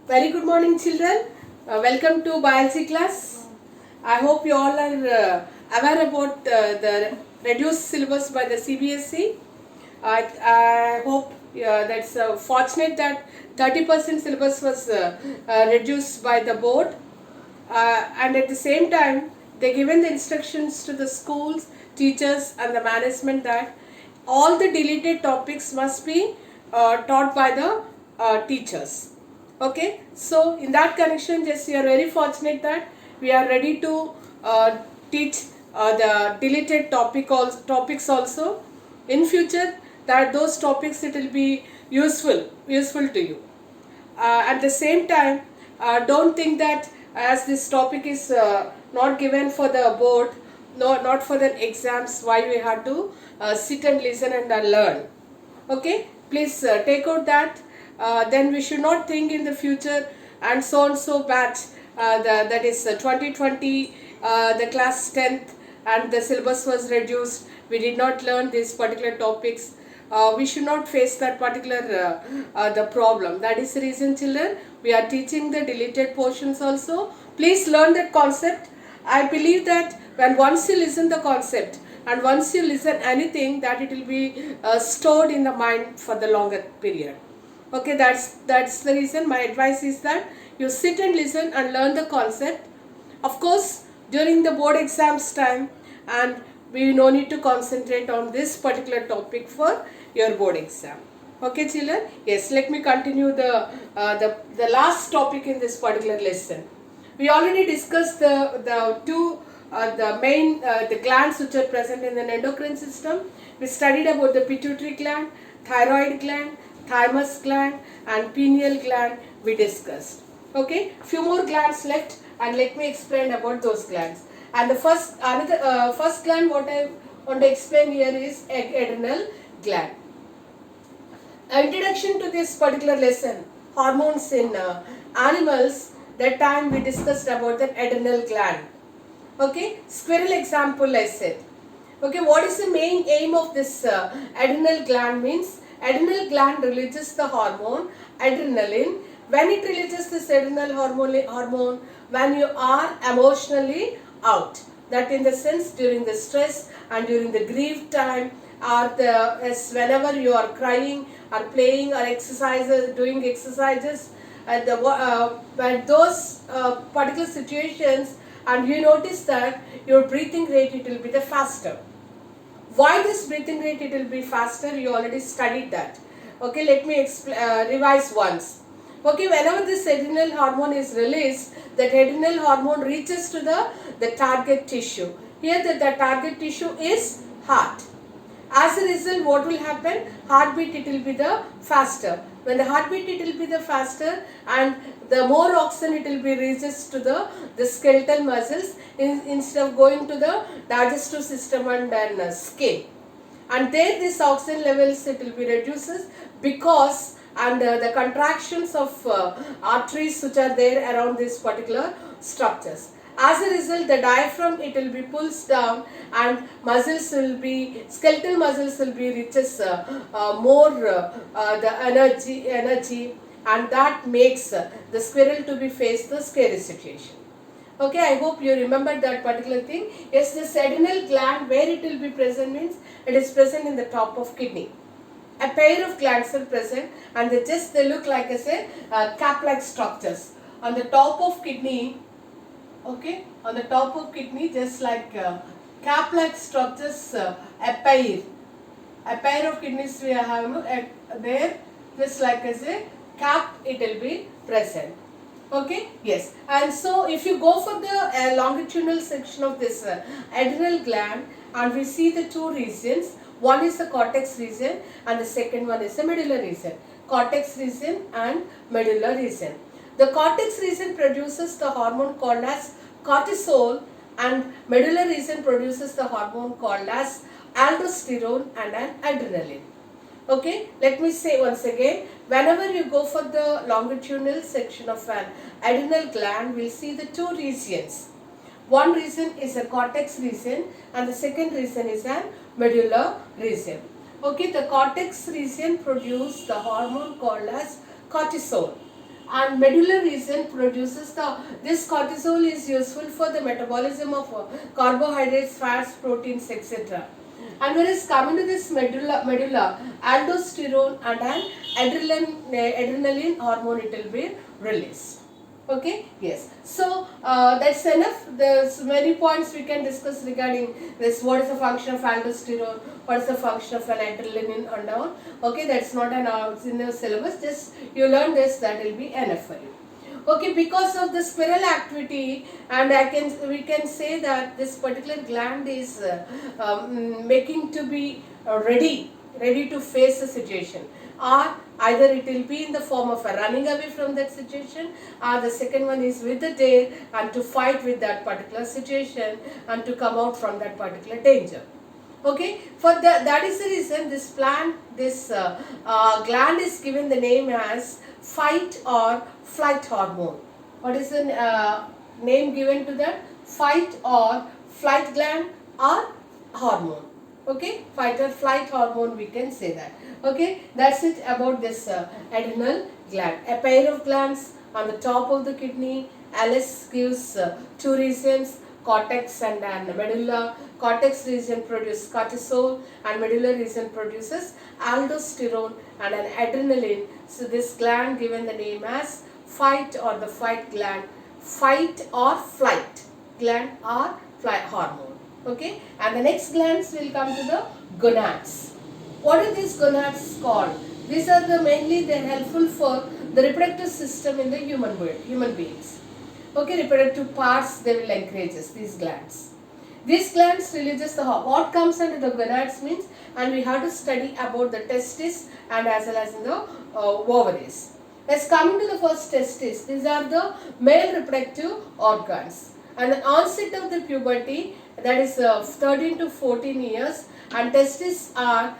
Very good morning, children. Welcome to biology class. I hope you all are aware about the reduced syllabus by the CBSE. I hope that's fortunate that 30% syllabus was reduced by the board, and at the same time they given the instructions to the schools, teachers and the management that all the deleted topics must be taught by the teachers. Okay, so in that connection, just we are very fortunate that we are ready to teach the deleted topics also in future, that those topics it will be useful to you. At the same time, don't think that as this topic is not given for the board, no, not for the exams, why we have to sit and listen and learn. Okay, please take out that. Then we should not think in the future and so batch, that is 2020, the class 10th, and the syllabus was reduced, we did not learn these particular topics. We should not face that particular the problem. That is the reason, children, we are teaching the deleted portions also. Please learn that concept. I believe that when once you listen the concept and once you listen anything, that it will be stored in the mind for the longer period. Okay, that's the reason my advice is that you sit and listen and learn the concept. Of course, during the board exams time, and we no need to concentrate on this particular topic for your board exam. Okay, children. Yes, let me continue the last topic in this particular lesson. We already discussed the two the main the glands which are present in the endocrine system. We studied about the pituitary gland, thyroid gland, thymus gland and pineal gland we discussed. Okay, few more glands left, and let me explain about those glands. And the first gland what I want to explain here is adrenal gland. Introduction to this particular lesson, hormones in animals. That time we discussed about the adrenal gland. Okay, squirrel example I said. Okay, what is the main aim of this adrenal gland means? Adrenal gland releases the hormone adrenaline. When it releases this adrenal hormone when you are emotionally out, that in the sense during the stress and during the grief time, or whenever you are crying or playing or exercises, doing exercises, and when those particular situations, and you notice that your breathing rate it will be the faster. Why this breathing rate it will be faster? You already studied that. Okay, let me revise once. Okay, whenever this adrenal hormone is released, that adrenal hormone reaches to the target tissue. Here the target tissue is heart. As a result, what will happen? Heartbeat it will be the faster. When the heartbeat it will be the faster, and the more oxygen it will be reaches to the skeletal muscles instead of going to the digestive system and then skin. And there this oxygen levels it will be reduces because and the contractions of arteries which are there around this particular structures. As a result, the diaphragm it will be pulls down, and muscles will be skeletal muscles will be reaches more the energy, and that makes the squirrel to be face the scary situation. Okay, I hope you remember that particular thing. Yes, this adrenal gland where it will be present means it is present in the top of kidney. A pair of glands are present, and they look like as a cap-like structures on the top of kidney. Okay, on the top of kidney, just like cap-like structures, a pair of kidneys we have there, just like as a cap it will be present. Okay, yes, and so if you go for the longitudinal section of this adrenal gland, and we see the two regions, one is the cortex region and the second one is the medulla region. Cortex region and medulla region. The cortex region produces the hormone called as cortisol, and medulla region produces the hormone called as aldosterone and an adrenaline. Okay, let me say once again, whenever you go for the longitudinal section of an adrenal gland, we'll see the two regions. One region is a cortex region and the second region is a medulla region. Okay, the cortex region produces the hormone called as cortisol. and medulla region produces this cortisol is useful for the metabolism of carbohydrates, fats, proteins, etc. And whereas coming to this medulla, aldosterone and an adrenaline hormone, it will be released. Okay, yes. So that's enough. There's many points we can discuss regarding this. What is the function of aldosterone? What is the function of an adrenaline and all? Okay, that's not an in the syllabus. Just you learn this, that will be enough for you. Okay, because of the spiral activity, and we can say that this particular gland is making to be ready to face the situation, or either it will be in the form of a running away from that situation, or the second one is with the dare and to fight with that particular situation and to come out from that particular danger. Okay, for that is the reason this gland is given the name as fight or flight hormone. What is the name given to that? Fight or flight gland or hormone. Okay, fight or flight hormone, we can say that. Okay, that's it about this adrenal gland. A pair of glands on the top of the kidney. Alice gives two regions, cortex and medulla. Cortex region produces cortisol and medulla region produces aldosterone and an adrenaline. So this gland given the name as fight or the fight gland, fight or flight gland or flight hormone. Okay, and the next glands will come to the gonads. What are these gonads called? These are mainly they are helpful for the reproductive system in the human beings. Okay, reproductive parts they will encourage us, these glands. These glands releases what comes under the gonads means, and we have to study about the testis and as well as in the ovaries. Let's come to the first testis. These are the male reproductive organs. And the onset of the puberty, that is 13 to 14 years, and testes are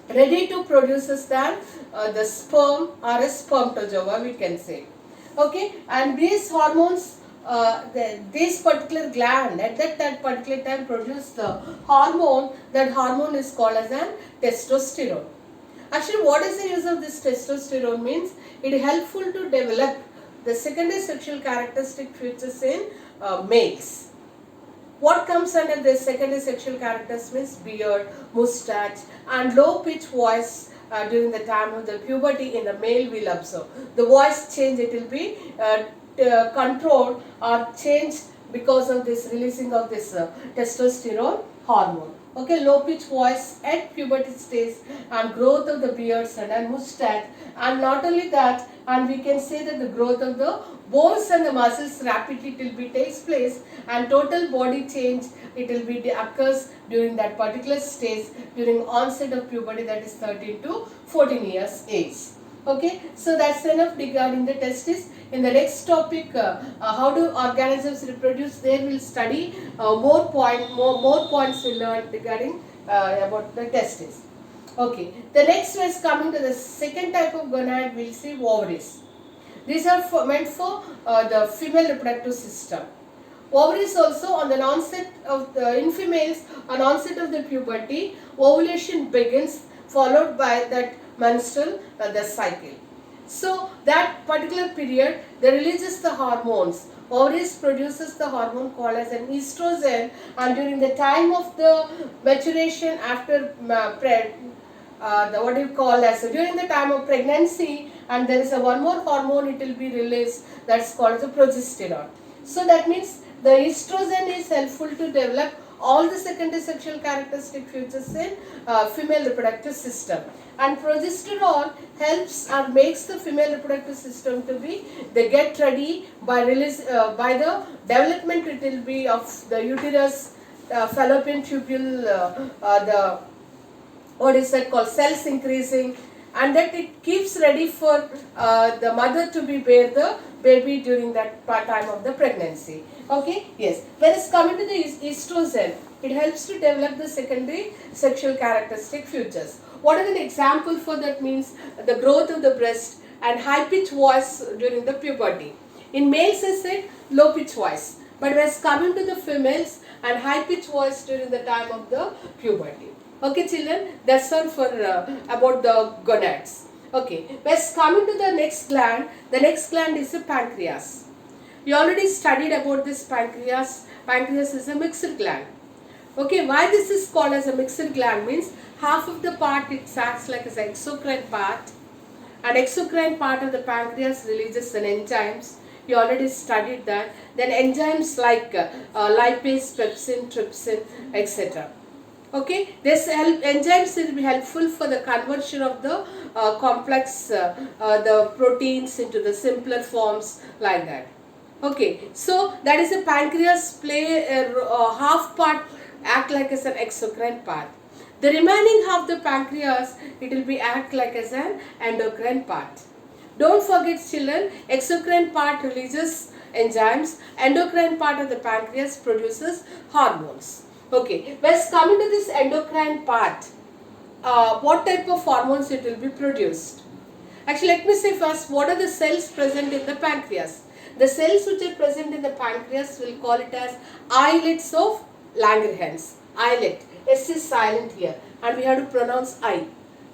ready to produce the sperm or a spermatozoa, we can say. Okay, and these hormones, this particular gland at that particular time produce the hormone. That hormone is called as an testosterone. Actually, what is the use of this testosterone means? It is helpful to develop the secondary sexual characteristic features in males. What comes under the secondary sexual characteristics means beard, mustache and low pitch voice during the time of the puberty in the male will observe. The voice change, it will be controlled or changed because of this releasing of this testosterone hormone. Okay, low pitch voice at puberty stage and growth of the beards and mustache, and not only that, and we can say that the growth of the bones and the muscles rapidly takes place, and total body change it will be occurs during that particular stage during onset of puberty, that is 13 to 14 years age. Okay, so that's enough regarding the testis. In the next topic, how do organisms reproduce? There we'll study more points we'll learn regarding about the testis. Okay, the next is coming to the second type of gonad. We'll see ovaries. These are meant for the female reproductive system. Ovaries also on the onset of in females on onset of the puberty, ovulation begins, followed by that menstrual the cycle. So that particular period, they releases the hormones. Ovaries produces the hormone called as an estrogen, and during the time of the maturation after during the time of pregnancy, and there is one more hormone it will be released, that's called the progesterone. So that means the estrogen is helpful to develop all the secondary sexual characteristic features in female reproductive system, and progesterone helps or makes the female reproductive system to be they get ready by by the development it will be of the uterus, fallopian tubule, the what is that called cells increasing, and that it keeps ready for the mother to be bear the baby during that time of the pregnancy. Okay, yes. Whereas coming to the estrogen, it helps to develop the secondary sexual characteristic features. What are an example for that means the growth of the breast and high pitch voice during the puberty. In males I said low pitch voice, but whereas coming to the females and high pitch voice during the time of the puberty. Okay children, that's all for about the gonads. Okay, let's come into the next gland. The next gland is the pancreas. You already studied about this pancreas. Pancreas is a mixed gland. Okay, why this is called as a mixed gland means half of the part it acts like as an exocrine part. An exocrine part of the pancreas releases an enzymes. You already studied that. Then enzymes like lipase, pepsin, trypsin, etc. Okay, this enzymes will be helpful for the conversion of the complex the proteins into the simpler forms like that. Okay, so that is a pancreas play half part act like as an exocrine part. The remaining half the pancreas it will be act like as an endocrine part. Don't forget children, exocrine part releases enzymes, endocrine part of the pancreas produces hormones. Okay, let's come into this endocrine part. What type of hormones it will be produced? Actually, let me say first, what are the cells present in the pancreas? The cells which are present in the pancreas, will call it as islets of Langerhans. Islet. S is silent here and we have to pronounce I.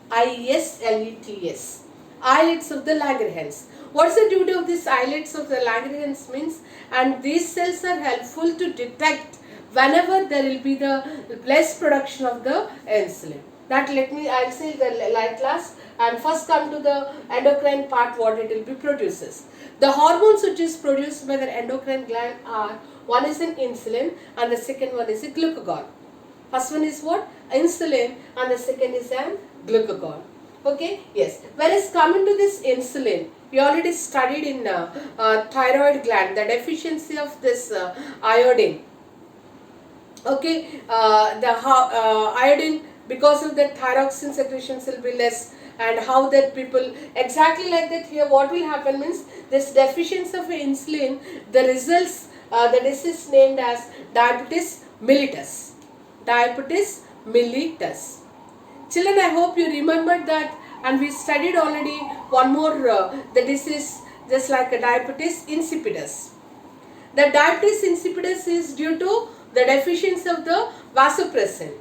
I-S-L-E-T-S. Islets of the Langerhans. What is the duty of these islets of the Langerhans means? And these cells are helpful to detect whenever there will be the less production of the insulin. That I'll say the light last and first come to the endocrine part what it will be produces. The hormones which is produced by the endocrine gland are, one is an insulin and the second one is a glucagon. First one is what? Insulin and the second is an glucagon. Okay, yes. Whereas coming to this insulin, we already studied in thyroid gland the deficiency of this iodine. Okay, the iodine, because of that thyroxine secretions will be less, and how that people exactly like that here what will happen means this deficiency of insulin, the results the disease named as diabetes mellitus. Diabetes mellitus. Children, I hope you remembered that, and we studied already one more the disease just like a diabetes insipidus. The diabetes insipidus is due to the deficiency of the vasopressin.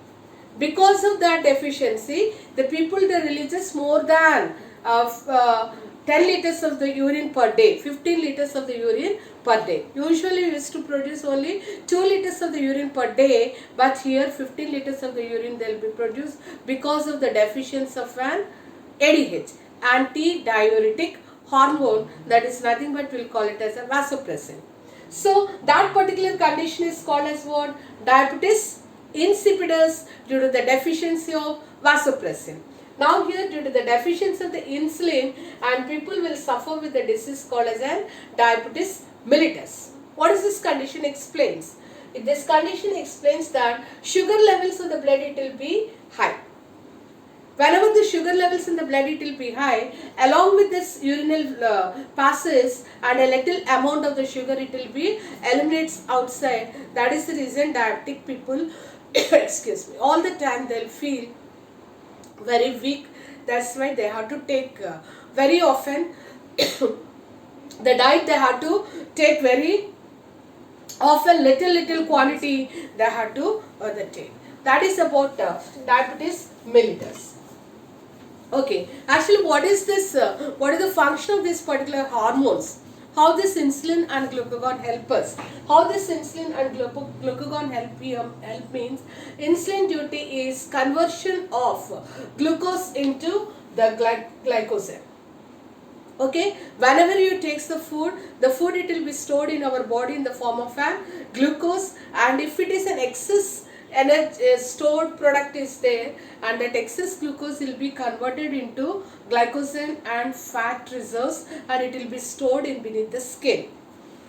Because of that deficiency, the people they releases more than 10 liters of the urine per day, 15 liters of the urine per day. Usually we used to produce only 2 liters of the urine per day, but here 15 liters of the urine they will be produced because of the deficiency of an ADH, anti-diuretic hormone, that is nothing but we'll call it as a vasopressin. So that particular condition is called as what? Diabetes insipidus due to the deficiency of vasopressin. Now here due to the deficiency of the insulin and people will suffer with the disease called as an diabetes mellitus. What is this condition explains? This condition explains that sugar levels of the blood it will be high. Whenever the sugar levels in the blood it will be high, along with this urinal passes and a little amount of the sugar it will be eliminates outside. That is the reason diabetic people excuse me, all the time they will feel very weak. That's why they have to take very often the diet they have to take very often, little quantity they have to take. That is about diabetes mellitus. Okay, actually what is this, what is the function of this particular hormones? How this insulin and glucagon help us? How this insulin and glucagon help means, insulin duty is conversion of glucose into the glycogen. Okay, whenever you take the food it will be stored in our body in the form of a glucose, and if it is an excess energy stored product is there, and that excess glucose will be converted into glycogen and fat reserves, and it will be stored in beneath the skin.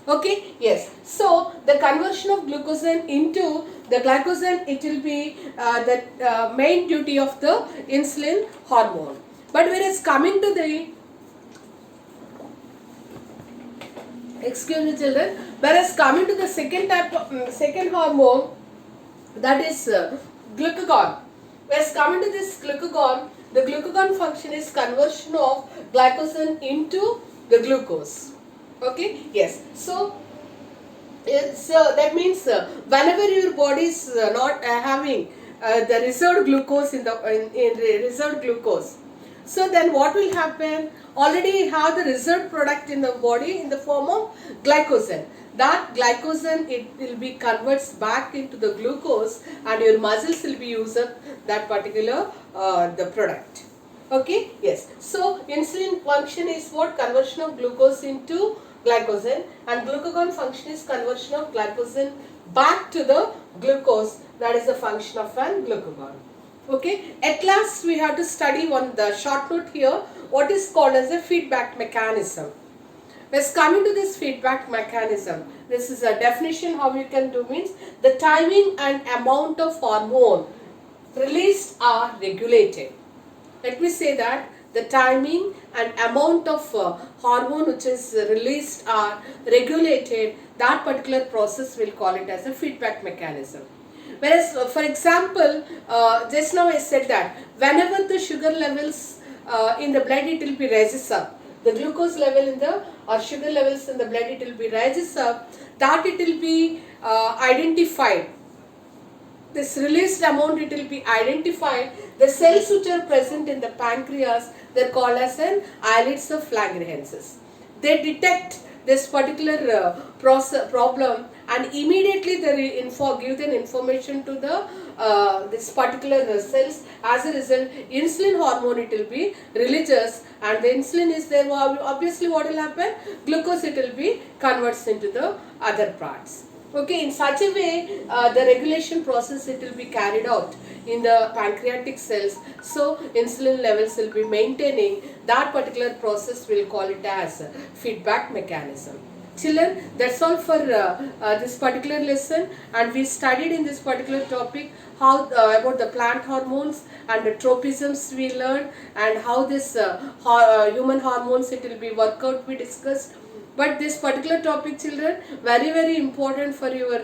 Okay, yes. So the conversion of glucogen into the glycogen, it will be the main duty of the insulin hormone. But whereas coming to the excuse me children, whereas coming to the second type of second hormone, that is glucagon. Whereas coming to this glucagon, the glucagon function is conversion of glycogen into the glucose. Okay, yes. So that means whenever your body is not having the reserved glucose in reserved glucose, So then what will happen? Already you have the reserved product in the body in the form of glycogen. That glycogen, it will be converts back into the glucose, and your muscles will be use up that particular the product. Okay, yes. So insulin function is what? Conversion of glucose into glycogen, and glucagon function is conversion of glycogen back to the glucose. That is the function of an glucagon. Okay, at last we have to study one the short note here, what is called as a feedback mechanism. Let's come into this feedback mechanism. This is a definition how you can do means the timing and amount of hormone released are regulated. Let me say that the timing and amount of hormone which is released are regulated. That particular process we'll call it as a feedback mechanism. Whereas, for example, just now I said that whenever the sugar levels in the blood, it will be rises up. The glucose level in the or sugar levels in the blood, it will be rises up. That it will be identified. This released amount, it will be identified. The cells which are present in the pancreas, they are called as an islets of Langerhans. They detect this particular problem, and immediately they give the information to the this particular cells. As a result, insulin hormone, it will be releases, and the insulin is there. Obviously, what will happen? Glucose, it will be converts into the other parts. Okay, in such a way, the regulation process, it will be carried out in the pancreatic cells. So insulin levels will be maintaining. That particular process, we'll call it as feedback mechanism. Children, that's all for this particular lesson, and we studied in this particular topic how about the plant hormones and the tropisms we learned, and how this human hormones, it will be worked out, we discussed. But this particular topic, children, very important for your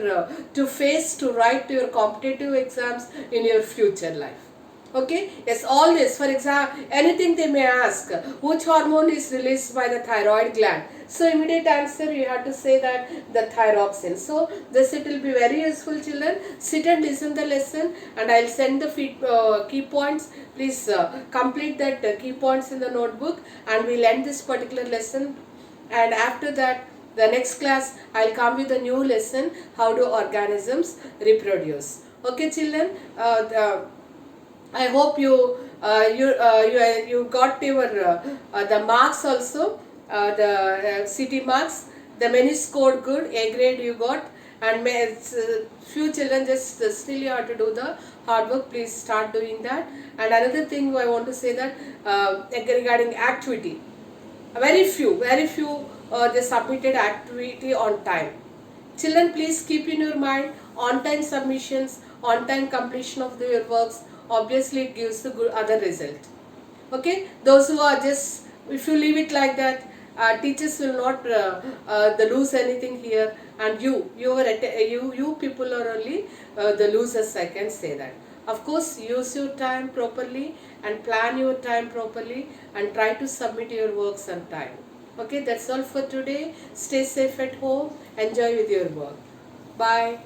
to write to your competitive exams in your future life. Okay, yes, always, for example, anything they may ask, which hormone is released by the thyroid gland? So immediate answer, you have to say that the thyroxine. So this, it will be very useful, children. Sit and listen the lesson, and I'll send the key points. Please complete that key points in the notebook, and we'll end this particular lesson. And after that, the next class, I'll come with a new lesson, how do organisms reproduce. Okay, children, I hope you got your the marks also, the CT marks. The many scored good, A grade you got, and few children just still you have to do the hard work. Please start doing that. And another thing I want to say that regarding activity, very few they submitted activity on time. Children, please keep in your mind, on time submissions, on time completion of your works, obviously it gives the good other result. Okay, those who are just, if you leave it like that, teachers will not lose anything here, and you people are only the losers, I can say that. Of course, use your time properly and plan your time properly, and try to submit your works on time. Okay, that's all for today. Stay safe at home. Enjoy with your work. Bye.